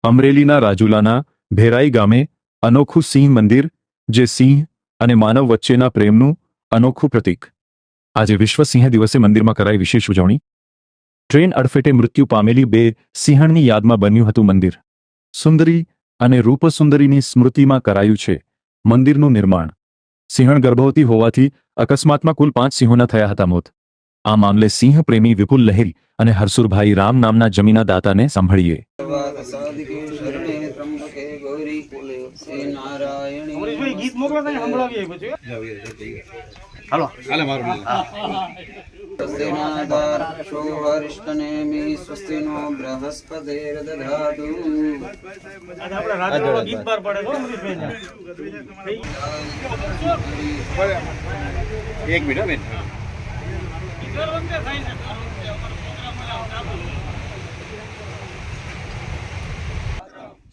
અમરેલીના રાજુલાના ભેરાઈ ગામે અનોખું સિંહ મંદિર, જે સિંહ અને માનવ વચ્ચેના પ્રેમનું અનોખું પ્રતીક. આજે વિશ્વ સિંહ દિવસે મંદિરમાં કરાઈ વિશેષ ઉજવણી. ટ્રેન અડફેટે મૃત્યુ પામેલી 2 સિંહણની યાદમાં બન્યું હતું મંદિર. સુંદરી અને રૂપસુંદરીની સ્મૃતિમાં કરાયું છે મંદિરનું નિર્માણ. સિંહણ ગર્ભવતી હોવાથી અકસ્માતમાં કુલ 5 સિંહોના થયા હતા મોત. આ મામલે સિંહ પ્રેમી વિપુલ લહેરી અને હરસુરભાઈ રામ નામના જમીના દાતાને સાંભળીએ. ગીત મોકલો તો સંભળાવીએ પછી હાલો હાલે મારું સ્વસ્તિનાદાર શોહરિષ્ટનેમિ સ્વસ્તિનો બૃહસ્પતિર્દધાતુ. આજે આપણે રાજુલા ગીત બાર પડે તો મનીષભાઈ એક મિનિટ બેન દર વખતે થાય છે.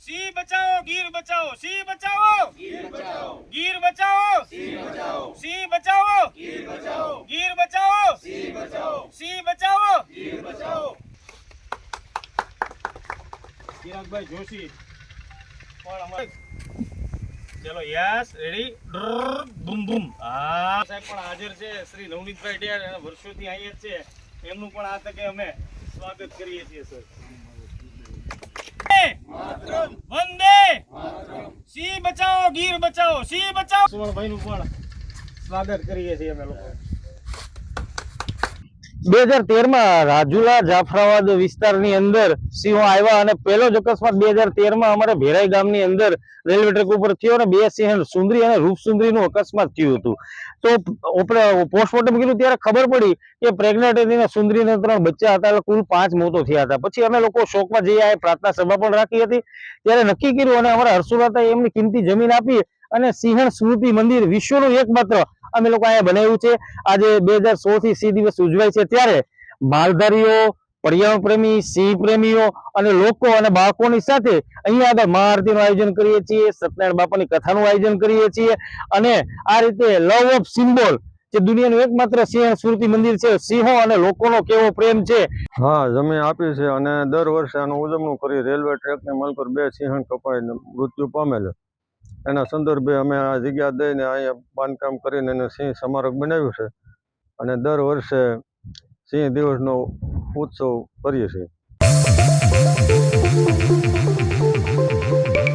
સિંહ બચાવો ગીર બચાવો, સિંહ બચાવો ગીર બચાવો, ગીર બચાવો સિંહ બચાવો, સિંહ બચાવો ગીર બચાવો, ગીર બચાવો સિંહ બચાવો, સિંહ બચાવો ગીર બચાવો. ચિરાગભાઈ જોશી પણ અમારે ચલો યસ રેડી બૂમ બૂમ. હા સાહેબ પણ હાજર છે શ્રી નવનીતભાઈ ડેર, વર્ષોથી અહીંયા જ છે. એમનું પણ આ તકે અમે સ્વાગત કરીએ છીએ સર. વંદે સિંહ બચાવો ગીર બચાવો, સિંહ બચાવો. સુવર્ણભાઈ નું પણ સ્વાગત કરીએ છીએ અમે લોકો. 2013 માં રાજુલા જાફરાબાદ વિસ્તારની અંદર સિંહો આવ્યા અને પહેલો જ અકસ્માત 2013 માં અમારે ભેરાઈ ગામની અંદર રેલવે ટ્રેક ઉપર થયો અને 2 સિંહ સુંદરી અને રૂપસુંદરીનું અકસ્માત થયું હતું. તો પોસ્ટમોર્ટમ કર્યું ત્યારે ખબર પડી કે પ્રેગ્નેન્ટ હતી ને સુંદરીને 3 બચ્ચા હતા, એટલે કુલ 5 મોતો થયા હતા. પછી અમે લોકો શોકમાં જઈ આવ્યા, પ્રાર્થના સભા પણ રાખી હતી. ત્યારે નક્કી કર્યું અને અમારા હર્ષુલાતાએ એમની કિંમતી જમીન આપી અને સિંહણ સ્મૃતિ મંદિર વિશ્વનું એકમાત્ર અમે લોકો અહીંયા બનાવ્યું છે. આજે 2016 થી સિંહ દિવસ ઉજવાય છે, ત્યારે માલધારીઓ, પર્યાવરણ પ્રેમી, સિંહ પ્રેમીઓ અને લોકો અને બાળકોની સાથે અહીંયા આગળ મહાઆરતીનું આયોજન કરીએ છીએ, સત્યનારાયણ બાપાની કથાનું આયોજન કરીએ છીએ અને આ રીતે લવ ઓફ સિમ્બોલ જે દુનિયાનું એકમાત્ર સિંહ સ્મૃતિ મંદિર છે, સિંહો અને લોકોનો કેવો પ્રેમ છે. હા, જમીન આપી છે અને દર વર્ષે આનું ઉજવણું કરી. રેલવે ટ્રેકની મલ પર 2 સિંહણ કપાઈને મૃત્યુ પામેલ, એના સંદર્ભે અમે આ જગ્યા દઈને અહીંયા બાંધકામ કરીને એને સિંહ સ્મારક બનાવ્યું છે અને દર વર્ષે સિંહ દિવસનો ઉત્સવ કરીએ છીએ.